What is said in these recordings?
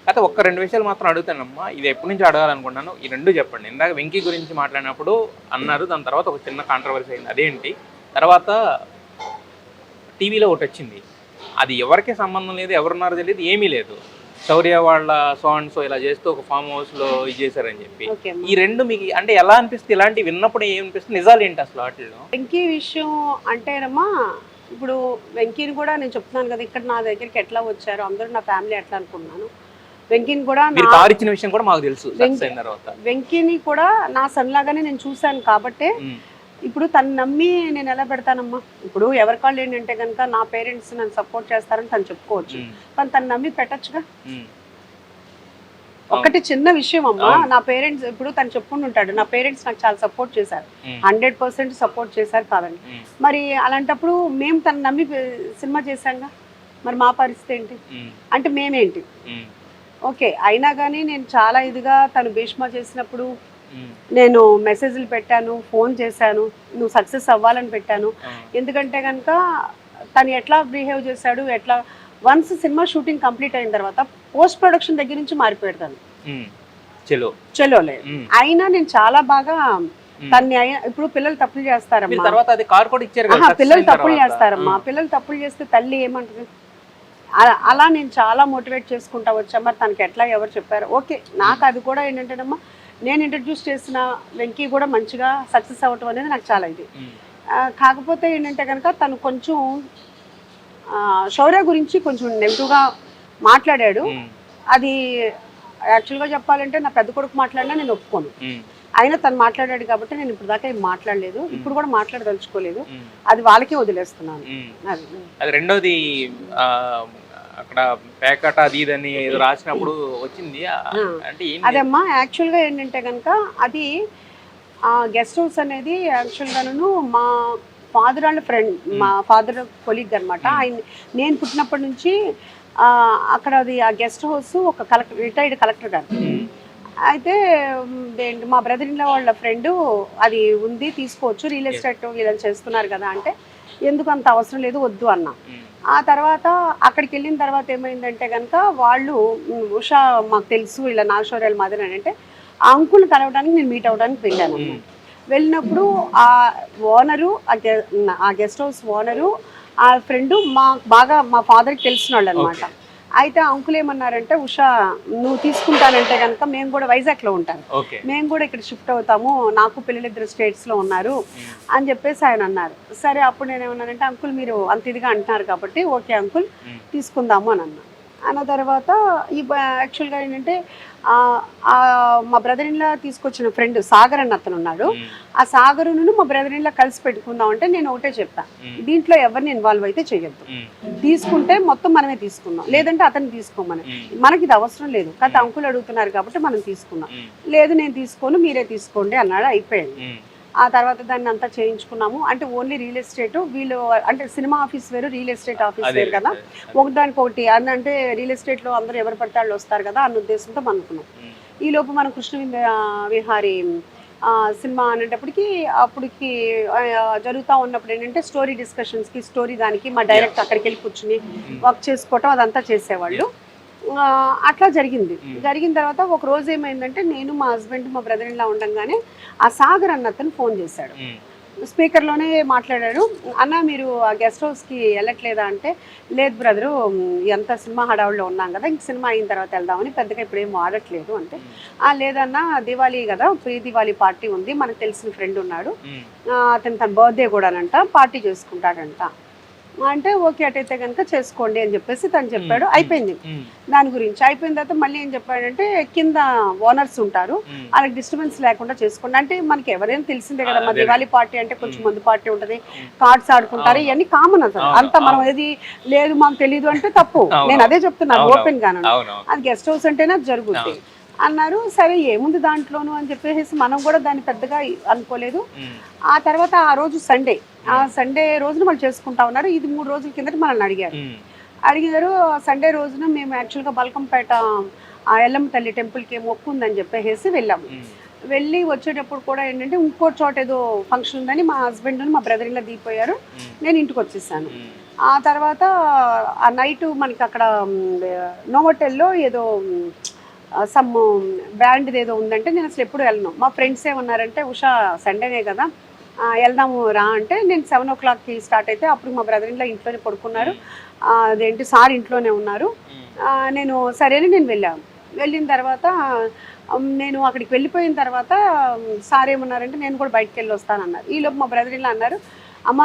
అయితే ఒక్క 2 విషయాలు మాత్రం అడుగుతానమ్మా. ఇది ఎప్పటి నుంచి అడగాలనుకుంటున్నాను. ఈ 2 చెప్పండి. ఇందాక వెంకీ గురించి మాట్లాడినప్పుడు అన్నారు. దాని తర్వాత ఒక చిన్న కాంట్రవర్సీ అయింది. అదేంటి? తర్వాత టీవీలో ఒకటొచ్చింది. అది ఎవరికీ సంబంధం లేదు, ఎవరున్నారో తెలియదు, ఏమీ లేదు. శౌర్య వాళ్ళ సో అండ్ సో ఇలా చేస్తూ ఒక ఫామ్ హౌస్లో ఇది చేశారని చెప్పి. ఈ 2 మీకు అంటే ఎలా అనిపిస్తుంది? ఇలాంటివి విన్నప్పుడు ఏమనిపిస్తుంది? నిజాలు ఏంటి అసలు వాటిల్లో? వెంకీ విషయం అంటేనమ్మా, ఇప్పుడు వెంకీని కూడా నేను చెప్తున్నాను కదా, ఇక్కడ నా దగ్గరికి ఎట్లా వచ్చారు అందరూ నా ఫ్యామిలీ ఎట్లా అనుకున్నాను. వెంకీని కూడా మీరు కార్ ఇచ్చిన విషయం కూడా మాకు తెలుసు. వెంకీని కూడా నా సన్ లాగానే నేను చూశాను కాబట్టే ఇప్పుడు తను నమ్మి నేను ఎలా పెడతానమ్మా. ఇప్పుడు ఎవరి కాళ్ళు ఏంటంటే కనుక నా పేరెంట్స్ నన్ను సపోర్ట్ చేస్తారని తను చెప్పుకోవచ్చు, కానీ తను నమ్మి పెట్టచ్చుగా. ఒకటి చిన్న విషయం అమ్మా, నా పేరెంట్స్ ఇప్పుడు తను చెప్పుకుంటుంటాడు, నా పేరెంట్స్ నాకు చాలా సపోర్ట్ చేశారు, 100% సపోర్ట్ చేశారు కాదండి. మరి అలాంటప్పుడు మేము తను నమ్మి సినిమా చేశాంగా, మరి మా పరిస్థితి ఏంటి అంటే మేమేంటి? ఓకే, అయినా కానీ నేను చాలా ఇదిగా తను భీష్మ చేసినప్పుడు నేను మెసేజ్లు పెట్టాను, ఫోన్ చేశాను, నువ్వు సక్సెస్ అవ్వాలని పెట్టాను. ఎందుకంటే కనుక తను ఎట్లా బిహేవ్ చేశాడు, ఎట్లా వన్స్ సినిమా షూటింగ్ కంప్లీట్ అయిన తర్వాత పోస్ట్ ప్రొడక్షన్ దగ్గర నుంచి మారిపోయాడు తను. చలోలే అయినా నేను చాలా బాగా తన్ని ఇప్పుడు పిల్లలు తప్పులు చేస్తారమ్మా, పిల్లలు తప్పులు చేస్తారమ్మా. పిల్లలు తప్పులు చేస్తే తల్లి ఏమంటుంది? అలా నేను చాలా మోటివేట్ చేసుకుంటా వచ్చా. మరి తనకి ఎట్లా ఎవరు చెప్పారు? ఓకే, నాకు అది కూడా ఏంటంటేనమ్మా, నేను ఇంట్రడ్యూస్ చేసిన వెంకీ కూడా మంచిగా సక్సెస్ అవ్వటం అనేది నాకు చాలా ఇది. కాకపోతే ఏంటంటే కనుక తను కొంచెం శౌర్య గురించి కొంచెం నెగిటివ్గా మాట్లాడాడు. అది యాక్చువల్గా చెప్పాలంటే నా పెద్ద కొడుకు మాట్లాడినా నేను ఒప్పుకోను. అయినా తను మాట్లాడాడు కాబట్టి నేను ఇప్పుడు దాకా ఏం మాట్లాడలేదు, ఇప్పుడు కూడా మాట్లాడదలుచుకోలేదు. అది వాళ్ళకే వదిలేస్తున్నాను. అది రెండోది అక్కడ ప్యాకెట్ అది ఇదని రాసినప్పుడు వచ్చింది అంటే అదమ్మా. యాక్చువల్గా ఏంటంటే కనుక అది గెస్ట్ హౌస్ అనేది యాక్చువల్గాను మా ఫాదర్ వాళ్ళ ఫ్రెండ్, మా ఫాదర్ కొలీగ్ అనమాట. ఆయన నేను పుట్టినప్పటి నుంచి అక్కడ అది ఆ గెస్ట్ హౌస్ ఒక రిటైర్డ్ కలెక్టర్ గారు. అయితే మా బ్రదర్ ఇన్ లా వాళ్ళ ఫ్రెండ్ అది ఉంది, తీసుకోవచ్చు, రియల్ ఎస్టేట్ వీళ్ళని చేస్తున్నారు కదా అంటే, ఎందుకు అంత అవసరం లేదు, వద్దు అన్నా. ఆ తర్వాత అక్కడికి వెళ్ళిన తర్వాత ఏమైందంటే కనుక వాళ్ళు ఉషా మాకు తెలుసు ఇలా నాగశౌర్యాల మదర్ అని అంటే, ఆ అంకుల్ కలవడానికి నేను మీట్ అవ్వడానికి వెళ్ళాను. వెళ్ళినప్పుడు ఆ ఓనరు, ఆ గెస్ట్ హౌస్ ఓనరు, ఆ ఫ్రెండు బాగా మా ఫాదర్కి తెలిసిన వాళ్ళు అనమాట. అయితే అంకుల్ ఏమన్నారంటే, ఉషా నువ్వు తీసుకుంటానంటే కనుక మేము కూడా వైజాగ్లో ఉంటాను, మేము కూడా ఇక్కడ షిఫ్ట్ అవుతాము, నాకు పిల్లలిద్దరు స్టేట్స్లో ఉన్నారు అని చెప్పేసి ఆయన అన్నారు. సరే, అప్పుడు నేను ఏమన్నానంటే, అంకుల్ మీరు అంత ఇదిగా అంటున్నారు కాబట్టి ఓకే అంకుల్ తీసుకుందాము అని అన్నా. అన్న తర్వాత ఈ యాక్చువల్గా ఏంటంటే మా బ్రదర్ ఇన్లా తీసుకొచ్చిన ఫ్రెండ్ సాగర్ అన్న అతను ఉన్నాడు. ఆ సాగరును మా బ్రదర్ ఇన్లా కలిసి పెట్టుకుందాం అంటే నేను ఒకటే చెప్పాను, దీంట్లో ఎవరిని ఇన్వాల్వ్ అయితే చేయొద్దు, తీసుకుంటే మొత్తం మనమే తీసుకుందాం, లేదంటే అతను తీసుకోమని, మనకి ఇది అవసరం లేదు, కాకపోతే అంకుల్ అడుగుతున్నారు కాబట్టి మనం తీసుకుందాం, లేదు నేను తీసుకోను మీరే తీసుకోండి అన్నాడు. అయిపోయింది. ఆ తర్వాత దాన్ని అంతా చేయించుకున్నాము. అంటే ఓన్లీ రియల్ ఎస్టేట్, వీళ్ళు అంటే సినిమా ఆఫీస్ వేరు, రియల్ ఎస్టేట్ ఆఫీస్ వేరు కదా, ఒకదానికి ఒకటి అంటే రియల్ ఎస్టేట్లో అందరూ ఎవరు పడితే వాళ్ళు వస్తారు కదా అన్న ఉద్దేశంతో అనుకున్నాం. ఈ లోపు మనం కృష్ణ విహారీ సినిమా అనేటప్పటికి అప్పటికి జరుగుతూ ఉన్నప్పుడు ఏంటంటే స్టోరీ డిస్కషన్స్కి, స్టోరీ దానికి మా డైరెక్ట్ అక్కడికి వెళ్ళి కూర్చుని వర్క్ చేసుకోవటం అదంతా చేసేవాళ్ళు. అట్లా జరిగింది. జరిగిన తర్వాత ఒక రోజు ఏమైందంటే, నేను మా హస్బెండ్ మా బ్రదర్ ఇన్లా ఉండగానే ఆ సాగర్ అన్న అతను ఫోన్ చేశాడు, స్పీకర్లోనే మాట్లాడాడు. అన్న మీరు ఆ గెస్ట్ హౌస్కి వెళ్ళట్లేదా అంటే, లేదు బ్రదరు ఎంత సినిమా హడావుల్లో ఉన్నాం కదా, ఇంక సినిమా అయిన తర్వాత వెళ్దామని, పెద్దగా ఇప్పుడు ఏం వాడట్లేదు అంటే, లేదన్నా దివాళీ కదా, ప్రీ దివాళీ పార్టీ ఉంది, మనకు తెలిసిన ఫ్రెండ్ ఉన్నాడు, అతను తన బర్త్డే కూడానంట, పార్టీ చేసుకుంటాడంట అంటే, ఓకే అటైతే కనుక చేసుకోండి అని చెప్పేసి తను చెప్పాడు. అయిపోయింది. దాని గురించి అయిపోయిన తర్వాత మళ్ళీ ఏం చెప్పాడంటే, కింద ఓనర్స్ ఉంటారు, వాళ్ళకి డిస్టర్బెన్స్ లేకుండా చేసుకోండి అంటే, మనకి ఎవరైనా తెలిసిందే కదా, మా దివాళీ పార్టీ అంటే కొంచెం మందు పార్టీ ఉంటుంది, కార్డ్స్ ఆడుకుంటారు, ఇవన్నీ కామన్ అసలు. అంత మనం ఏది లేదు మాకు తెలియదు అంటే తప్పు. నేను అదే చెప్తున్నాను ఓపెన్ గాను, అది గెస్ట్ హౌస్ అంటేనే అది జరుగుతుంది అన్నారు. సరే ఏముంది దాంట్లోను అని చెప్పేసి మనం కూడా దాన్ని పెద్దగా అనుకోలేదు. ఆ తర్వాత ఆ రోజు సండే, ఆ సండే రోజున వాళ్ళు చేసుకుంటా ఉన్నారు. ఇది 3 రోజుల కిందట మనల్ని అడిగారు. సండే రోజున మేము యాక్చువల్గా బల్కంపేట ఆ ఎల్లమ్మ తల్లి టెంపుల్కి మొక్కు ఉందని చెప్పేసి వెళ్ళాము. వెళ్ళి వచ్చేటప్పుడు కూడా ఏంటంటే, ఇంకో చోట ఏదో ఫంక్షన్ ఉందని మా హస్బెండ్ మా బ్రదర్ ఇలా దిగిపోయారు, నేను ఇంటికి వచ్చేసాను. ఆ తర్వాత ఆ నైట్ మనకి అక్కడ నోవోటెల్లో ఏదో సమ్ బ్యాండ్ ఏదో ఉందంటే నేను అసలు ఎప్పుడు వెళ్ళను. మా ఫ్రెండ్స్ ఏమన్నారంటే ఉషా సండేనే కదా వెళ్దాము రా అంటే నేను 7 o'clockకి స్టార్ట్ అయితే అప్పుడు మా బ్రదర్ ఇన్లా ఇంట్లోనే పడుకున్నారు. అదేంటి సార్ ఇంట్లోనే ఉన్నారు. నేను సరేని నేను వెళ్ళాను. వెళ్ళిన తర్వాత నేను అక్కడికి వెళ్ళిపోయిన తర్వాత సార్ ఏమన్నారంటే నేను కూడా బయటకు వెళ్ళి వస్తానన్నారు. ఈలోపు మా బ్రదర్ ఇన్లా అన్నారు, అమ్మ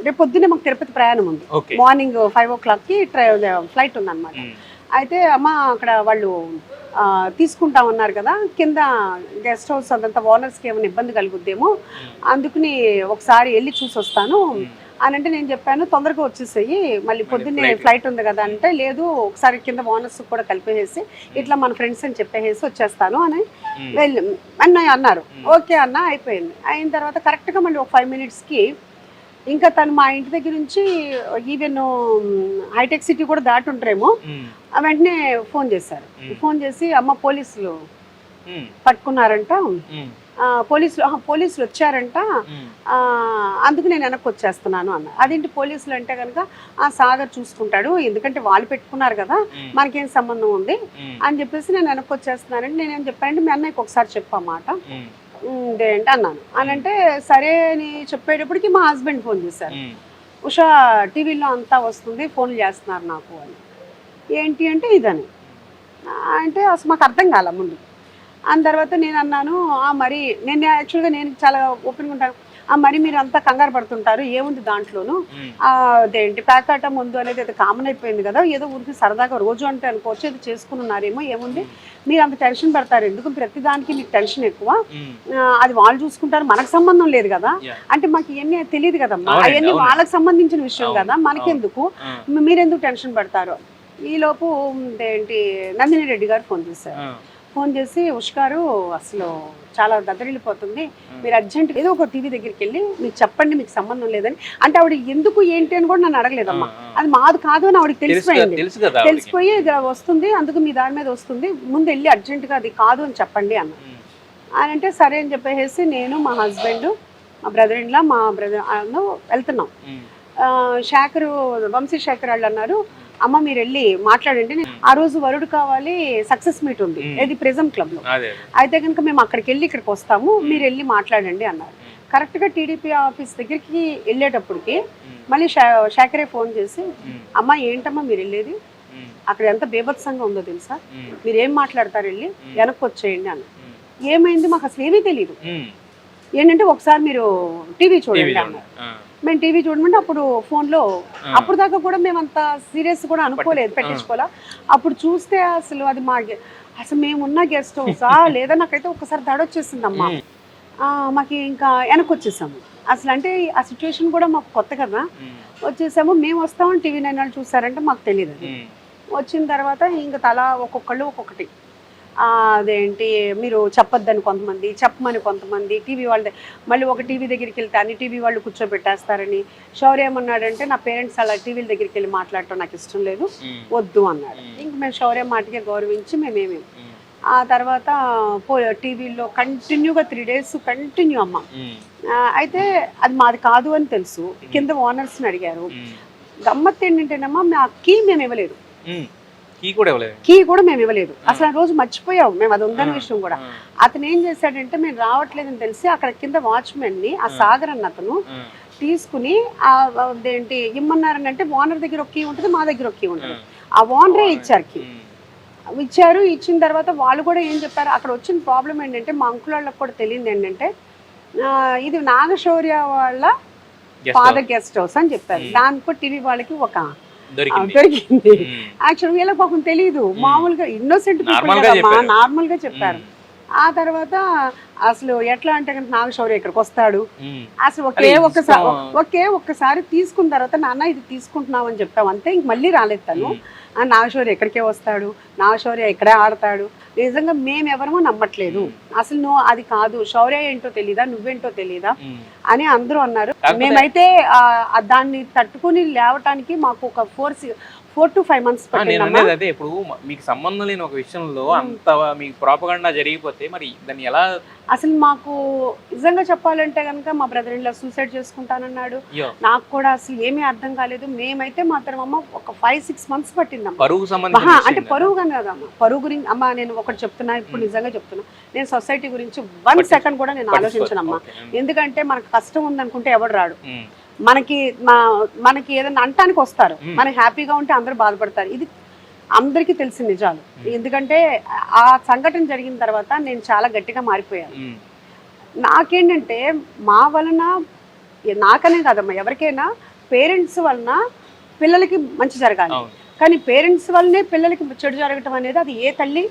రేపు పొద్దున్నే మాకు తిరుపతి ప్రయాణం ఉంది, మార్నింగ్ 5 o'clockకి ఫ్లైట్ ఉందన్నమాట. అయితే అమ్మ అక్కడ వాళ్ళు తీసుకుంటామన్నారు కదా, కింద గెస్ట్ హౌస్ అదంతా ఓనర్స్కి ఏమైనా ఇబ్బంది కలుగుద్దేమో, అందుకని ఒకసారి వెళ్ళి చూసి వస్తాను అని అంటే నేను చెప్పాను తొందరగా వచ్చేసేయి, మళ్ళీ పొద్దున్నే ఫ్లైట్ ఉంది కదా అంటే లేదు ఒకసారి కింద ఓనర్స్ కూడా కలిపేసి ఇట్లా మన ఫ్రెండ్స్ అని చెప్పేసి వచ్చేస్తాను అని వెళ్ళి అన్నారు. ఓకే అన్న అయిపోయింది. అయిన తర్వాత కరెక్ట్గా మళ్ళీ ఒక 5 minutesకి ఇంకా తను మా ఇంటి దగ్గర నుంచి ఈవెన్ హైటెక్ సిటీ కూడా దాటి ఉంటారేమో, వెంటనే ఫోన్ చేశారు. ఫోన్ చేసి అమ్మ పోలీసులు పట్టుకున్నారంట, పోలీసులు వచ్చారంట, అందుకు నేను వెనక్కి వచ్చేస్తున్నాను అన్న. అదేంటి పోలీసులు అంటే కనుక సాగర్ చూసుకుంటాడు, ఎందుకంటే వాళ్ళు పెట్టుకున్నారు కదా మనకేం సంబంధం ఉంది అని చెప్పేసి నేను వెనక్కి వచ్చేస్తున్నానంటే నేనేం చెప్పానంటే మీ అన్నయ్యకి ఒకసారి చెప్పమాట ఏంటి అన్నాను. అని అంటే సరే అని చెప్పేటప్పటికి మా హస్బెండ్ ఫోన్ చేశారు, ఉషా టీవీలో అంతా వస్తుంది ఫోన్లు చేస్తున్నారు నాకు అని. ఏంటి అంటే ఇదని అంటే అసలు మాకు అర్థం కాల ముందు. అని తర్వాత నేను అన్నాను మరి నేను యాక్చువల్గా నేను చాలా ఓపెన్గా ఉంటాను, మరి మీరు అంతా కంగారు పడుతుంటారు ఏముంది దాంట్లోనూ, అదేంటి ప్యాకాట ముందు అనేది అది కామన్ అయిపోయింది కదా, ఏదో ఊరికి సరదాగా రోజు అంటే అనుకోవచ్చు ఏదో చేసుకుని ఉన్నారేమో, ఏముంది మీరు అంత టెన్షన్ పడతారు ఎందుకు, ప్రతి దానికి మీకు టెన్షన్ ఎక్కువ, అది వాళ్ళు చూసుకుంటారు మనకు సంబంధం లేదు కదా అంటే మాకు ఇవన్నీ తెలియదు కదమ్మా, అవన్నీ వాళ్ళకి సంబంధించిన విషయం కదా మనకెందుకు, మీరెందుకు టెన్షన్ పడతారు. ఈలోపు ఏంటి నందిని రెడ్డి గారు ఫోన్ చేశారు. ఫోన్ చేసి ఉష్ గారు అసలు చాలా దద్దరిల్లిపోతుంది, మీరు అర్జెంట్ ఏదో ఒక టీవీ దగ్గరికి వెళ్ళి మీకు చెప్పండి మీకు సంబంధం లేదని అంటే ఆవిడ ఎందుకు ఏంటి అని కూడా నన్ను అడగలేదమ్మా, అది మాది కాదు అని ఆవిడకి తెలిసిపోయింది, తెలిసిపోయి ఇది వస్తుంది అందుకు మీ దాని మీద వస్తుంది ముందు వెళ్ళి అర్జెంటుగా అది కాదు అని చెప్పండి అన్న. అని అంటే సరే అని చెప్పేసి నేను మా హస్బెండ్ మా బ్రదర్ ఇన్లా మా బ్రదర్ వెళ్తున్నాం. శేఖర్ వంశీ శేఖర్ వాళ్ళు అన్నారు అమ్మ మీరు వెళ్ళి మాట్లాడండి, ఆ రోజు వరుడు కావాలి సక్సెస్ మీట్ ఉంది ఏది ప్రిజం క్లబ్ లో, అయితే కనుక మేము అక్కడికి వెళ్ళి ఇక్కడికి వస్తాము మీరు వెళ్ళి మాట్లాడండి అన్నారు. కరెక్ట్ గా టీడీపీ ఆఫీస్ దగ్గరికి వెళ్ళేటప్పటికి మళ్ళీ శేఖరే ఫోన్ చేసి అమ్మ ఏంటమ్మా మీరు వెళ్ళేది, అక్కడ ఎంత బీభత్సంగా ఉందో తెలుసా, మీరు ఏం మాట్లాడతారు వెళ్ళి వెనక్కి వచ్చేయండి అన్న. ఏమైంది మాకు అసలు ఏమీ తెలియదు, ఏంటంటే ఒకసారి మీరు టీవీ చూడండి అన్నారు. మేము టీవీ చూడమంటే అప్పుడు ఫోన్లో అప్పుడు దాకా కూడా మేము అంత సీరియస్ కూడా అనుకోలేదు పెట్టించుకోవాలా, అప్పుడు చూస్తే అసలు అది అసలు మేమున్న గెస్ట్ హౌసా లేదా నాకైతే ఒకసారి దడొచ్చేసిందమ్మా, మాకు ఇంకా వెనక్కి వచ్చేసాము. అసలు అంటే ఆ సిచ్యువేషన్ కూడా మాకు కొత్త కదా, వచ్చేసాము. మేము వస్తామని టీవీ 9 వాళ్ళు చూసారంటే మాకు తెలియదు. వచ్చిన తర్వాత ఇంకా తలా ఒక్కొక్కళ్ళు ఒక్కొక్కటి అదేంటి మీరు చెప్పొద్దని కొంతమంది, చెప్పమని కొంతమంది, టీవీ వాళ్ళ మళ్ళీ ఒక టీవీ దగ్గరికి వెళ్తే అన్ని టీవీ వాళ్ళు కూర్చోబెట్టేస్తారని. శౌర్య ఏమన్నాడంటే నా పేరెంట్స్ అలా టీవీల దగ్గరికి వెళ్ళి మాట్లాడటం నాకు ఇష్టం లేదు వద్దు అన్నాడు. ఇంక మేము శౌర్య మాటకే గౌరవించి మేమేమి ఆ తర్వాత టీవీలో కంటిన్యూగా 3 days కంటిన్యూ అమ్మ. అయితే అది మాది కాదు అని తెలుసు, కింద ఓనర్స్ని అడిగారు. గమ్మత్ ఏంటంటేనమ్మా మా కీ మేము ఇవ్వలేదు, కీ కూడా మేము ఇవ్వలేదు అసలు. ఆ రోజు మర్చిపోయాం మేము అది ఉందన్న విషయం కూడా. అతను ఏం చేశాడంటే మేము రావట్లేదని తెలిసి అక్కడ కింద వాచ్మెన్ ని ఆ సాగర్ అన్న అతను తీసుకుని అదేంటి ఇమ్మన్నారని అంటే ఓనర్ దగ్గర ఒక కీ ఉంటుంది మా దగ్గర ఒక కీ ఉంటుంది, ఆ ఓనరే ఇచ్చారు కీ. ఇచ్చిన తర్వాత వాళ్ళు కూడా ఏం చెప్పారు, అక్కడ వచ్చిన ప్రాబ్లం ఏంటంటే మా అంకుల్ వాళ్ళకి కూడా తెలియదు ఏంటంటే ఇది నాగశౌర్య వాళ్ళ ఫాదర్ గెస్ట్ హౌస్ అని చెప్పారు. దానికి టీవీ వాళ్ళకి ఒక దొరికింది. యాక్చువల్ వీళ్ళకి పాపం తెలియదు, మామూలుగా ఇన్నోసెంట్ పీపుల్ నార్మల్ గా చెప్పారు. ఆ తర్వాత అసలు ఎట్లా అంటే నాగశౌర్య ఇక్కడికి వస్తాడు, అసలు ఒకే ఒక్కసారి తీసుకున్న తర్వాత నాన్న ఇది తీసుకుంటున్నావు అని చెప్పావు అంతే, ఇంక మళ్ళీ రాలేదు తను. నాగశౌర్య ఎక్కడికే వస్తాడు, నాగశౌర్య ఇక్కడే ఆడతాడు. నిజంగా మేమెవరమో నమ్మట్లేదు, అసలు నువ్వు అది కాదు శౌర్య ఏంటో తెలీదా నువ్వేంటో తెలీదా అని అందరూ అన్నారు. మేమైతే దాన్ని తట్టుకుని లేవటానికి మాకు ఒక 4 to 5 months నేను పట్టిందమ్మా. అనేది అదే, ఇప్పుడు మీకు సంబంధం లేని ఒక విషయంలో అంత మీకు ప్రాపగండా జరిగిపోతే మరి దాన్ని ఎలా? అసలు మాకు నిజంగా చెప్పాలంటే కనుక మా బ్రదర్ ఇలా సూసైడ్ చేసుకుంటానన్నాడు. అయ్యో, నాకు కూడా అసలు ఏమీ అర్థం కాలేదు. మేమైతే మాత్రం అమ్మ ఒక 5-6 months పట్టిందమ్మా. పరువుకు సంబంధించిన అంటే విషయం పరువు కానీ కదమ్మా, పరువు గురించి అమ్మ నేను ఒకటి చెప్తున్నా, ఇప్పుడు నిజంగా చెప్తున్నా, నేను సొసైటీ గురించి 1 second కూడా నేను ఆలోచించనమ్మా. ఎందుకంటే మనకు కష్టం ఉందనుకుంటే ఎవడు రాడు. మనకి ఏదైనా అంటానికి వస్తారు, మనకి హ్యాపీగా ఉంటే అందరూ బాధపడతారు. ఇది అందరికీ తెలిసిన నిజాలు. ఎందుకంటే ఆ సంఘటన జరిగిన తర్వాత నేను చాలా గట్టిగా మారిపోయాను. నాకేంటంటే మా వలన, నాకనే కాదమ్మా ఎవరికైనా, పేరెంట్స్ వలన పిల్లలకి మంచి జరగాలి. కానీ పేరెంట్స్ వల్లనే పిల్లలకి చెడు జరగటం అనేది అది ఏ తల్లి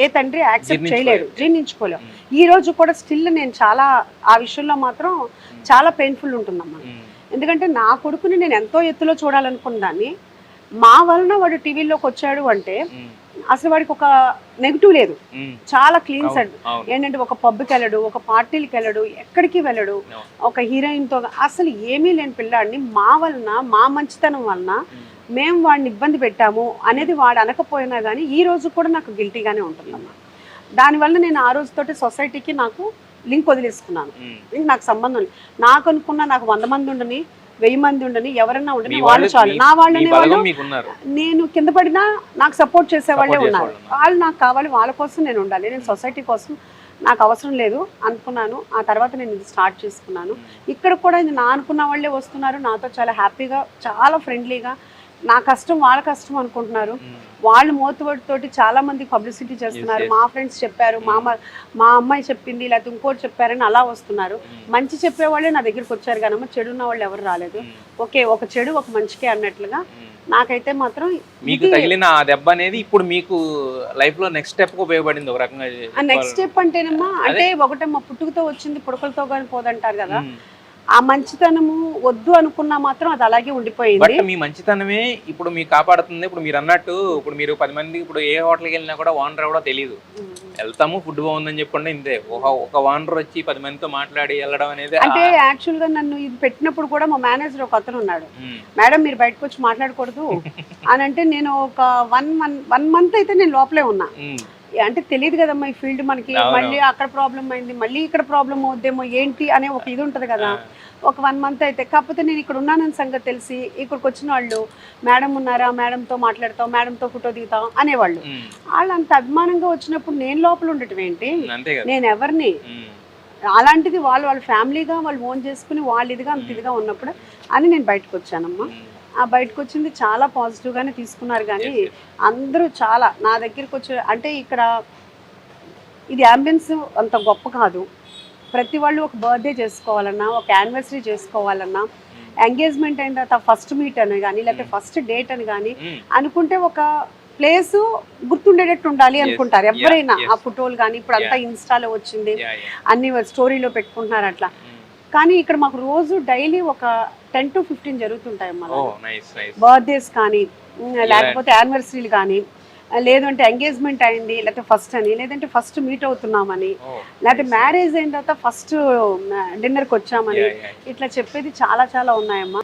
ఏ తండ్రి యాక్సెప్ట్ చేయలేరు, జీర్ణించుకోలేరు. ఈ రోజు కూడా స్టిల్ నేను చాలా ఆ విషయంలో మాత్రం చాలా పెయిన్ఫుల్ ఉంటుందమ్మా. ఎందుకంటే నా కొడుకుని నేను ఎంతో ఎత్తులో చూడాలనుకున్న దాన్ని, మా వలన వాడు టీవీలోకి వచ్చాడు అంటే అసలు వాడికి ఒక నెగిటివ్ లేదు, చాలా క్లీన్ సైడ్. ఏంటంటే ఒక పబ్కి వెళ్ళడు, ఒక పార్టీలకి వెళ్ళడు, ఎక్కడికి వెళ్ళడు, ఒక హీరోయిన్తో అసలు ఏమీ లేని పిల్లాడిని మా వలన, మా మంచితనం వలన మేము వాడిని ఇబ్బంది పెట్టాము అనేది వాడు అనకపోయినా కానీ ఈ రోజు కూడా నాకు గిల్టీగానే ఉంటుందమ్మా. దానివల్ల నేను ఆ రోజుతోటి సొసైటీకి నాకు లింక్ వదిలేసుకున్నాను. నాకు సంబంధం లేదు. నాకు అనుకున్నా నాకు 100 మంది ఉండని, 1000 మంది ఉండని, ఎవరన్నా ఉండని, వాళ్ళు చాలు. నా వాళ్ళనే వాళ్ళు, నేను కింద పడినా నాకు సపోర్ట్ చేసేవాళ్ళే ఉన్నారు. వాళ్ళు నాకు కావాలి, వాళ్ళ కోసం నేను ఉండాలి. నేను సొసైటీ కోసం నాకు అవసరం లేదు అనుకున్నాను. ఆ తర్వాత నేను ఇది స్టార్ట్ చేసుకున్నాను. ఇక్కడ కూడా ఇది నా అనుకున్న వాళ్ళే వస్తున్నారు, నాతో చాలా హ్యాపీగా, చాలా ఫ్రెండ్లీగా, నా కష్టం వాళ్ళ కష్టం అనుకుంటున్నారు. వాళ్ళు మోతుబడితోటి చాలా మంది పబ్లిసిటీ చేస్తున్నారు. మా ఫ్రెండ్స్ చెప్పారు, మా అమ్మాయి చెప్పింది, లేకపోతే ఇంకోటి చెప్పారని అలా వస్తున్నారు. మంచి చెప్పేవాళ్ళే నా దగ్గరికి వచ్చారు కానీ చెడు ఉన్న వాళ్ళు ఎవరు రాలేదు. ఓకే, ఒక చెడు ఒక మంచికే అన్నట్లుగా. నాకైతే మాత్రం మీకు తగిలిన ఆ దెబ్బ అనేది ఇప్పుడు మీకు లైఫ్ లో నెక్స్ట్ స్టెప్ ఉపయోగపడింది ఒక రకంగా. నెక్స్ట్ స్టెప్ అంటేనమ్మా, అంటే ఒకటేమో పుట్టుకతో వచ్చింది పుడకలతో కానీ పోదంటారు కదా, ఆ మంచితనము వద్దు అనుకున్నా మాత్రం అది అలాగే ఉండిపోయింది. బట్ మీ మంచితనమే ఇప్పుడు మీకు కాపాడుతుంది. ఇప్పుడు మీరు అన్నట్టు, ఇప్పుడు మీరు 10 మంది, ఇప్పుడు ఏ హోటల్కి వెళ్ళినా కూడా ఓనర్ కూడా తెలియదు, వెళ్తాము ఫుడ్ బాగుందని చెప్పండి ఇంతే. ఒక ఓనర్ వచ్చి 10 మందితో మాట్లాడి వెళ్ళడం అనేది. అంటే యాక్చువల్ గా నన్ను ఇది పెట్టినప్పుడు కూడా మా మేనేజర్ ఒక అతను ఉన్నాడు, మేడం మీరు బయటకు వచ్చి మాట్లాడకూడదు అని అంటే, నేను ఒక 1 month అయితే నేను లోపలే ఉన్నా. అంటే తెలియదు కదమ్మా ఈ ఫీల్డ్ మనకి, మళ్ళీ అక్కడ ప్రాబ్లం అయింది, మళ్ళీ ఇక్కడ ప్రాబ్లం అవుద్దేమో ఏంటి అనే ఒక ఇది ఉంటుంది కదా. ఒక 1 month అయితే, కాకపోతే నేను ఇక్కడ ఉన్నానని సంగతి తెలిసి ఇక్కడికి వచ్చిన వాళ్ళు, మేడం ఉన్నారా, మేడంతో మాట్లాడతాం, మేడంతో ఫోటో దిగుతాం అనేవాళ్ళు. వాళ్ళు అంత అభిమానంగా వచ్చినప్పుడు నేను లోపల ఉండటం ఏంటి, నేను ఎవరిని, అలాంటిది వాళ్ళ ఫ్యామిలీగా వాళ్ళు ఓన్ చేసుకుని వాళ్ళు ఇదిగా అంత ఇదిగా ఉన్నప్పుడు అని నేను బయటకు వచ్చానమ్మా. ఆ బయటకు వచ్చింది చాలా పాజిటివ్గానే తీసుకున్నారు. కానీ అందరూ చాలా నా దగ్గరికి వచ్చి, అంటే ఇక్కడ ఇది అంబియన్స్ అంత గొప్ప కాదు. ప్రతి వాళ్ళు ఒక బర్త్డే చేసుకోవాలన్నా, ఒక యానివర్సరీ చేసుకోవాలన్నా, ఎంగేజ్మెంట్ అయిన తర్వాత ఫస్ట్ మీట్ అని కానీ, లేకపోతే ఫస్ట్ డేట్ అని కానీ అనుకుంటే ఒక ప్లేస్ గుర్తుండేటట్టు ఉండాలి అనుకుంటారు ఎవరైనా. ఆ ఫోటోలు కానీ ఇప్పుడు అంతా ఇన్స్టాలో వచ్చింది, అన్ని స్టోరీలో పెట్టుకుంటున్నారు అట్లా. కానీ ఇక్కడ మాకు రోజు డైలీ ఒక 10 to 15 జరుగుతుంటాయి అమ్మా. బర్త్డేస్ కానీ, లేకపోతే యానివర్సరీలు కానీ, లేదంటే ఎంగేజ్మెంట్ అయింది, లేకపోతే ఫస్ట్ అని, లేదంటే ఫస్ట్ మీట్ అవుతున్నామని, లేకపోతే మ్యారేజ్ అయిన తర్వాత ఫస్ట్ డిన్నర్కి వచ్చామని, ఇట్లా చెప్పేది చాలా చాలా ఉన్నాయమ్మా.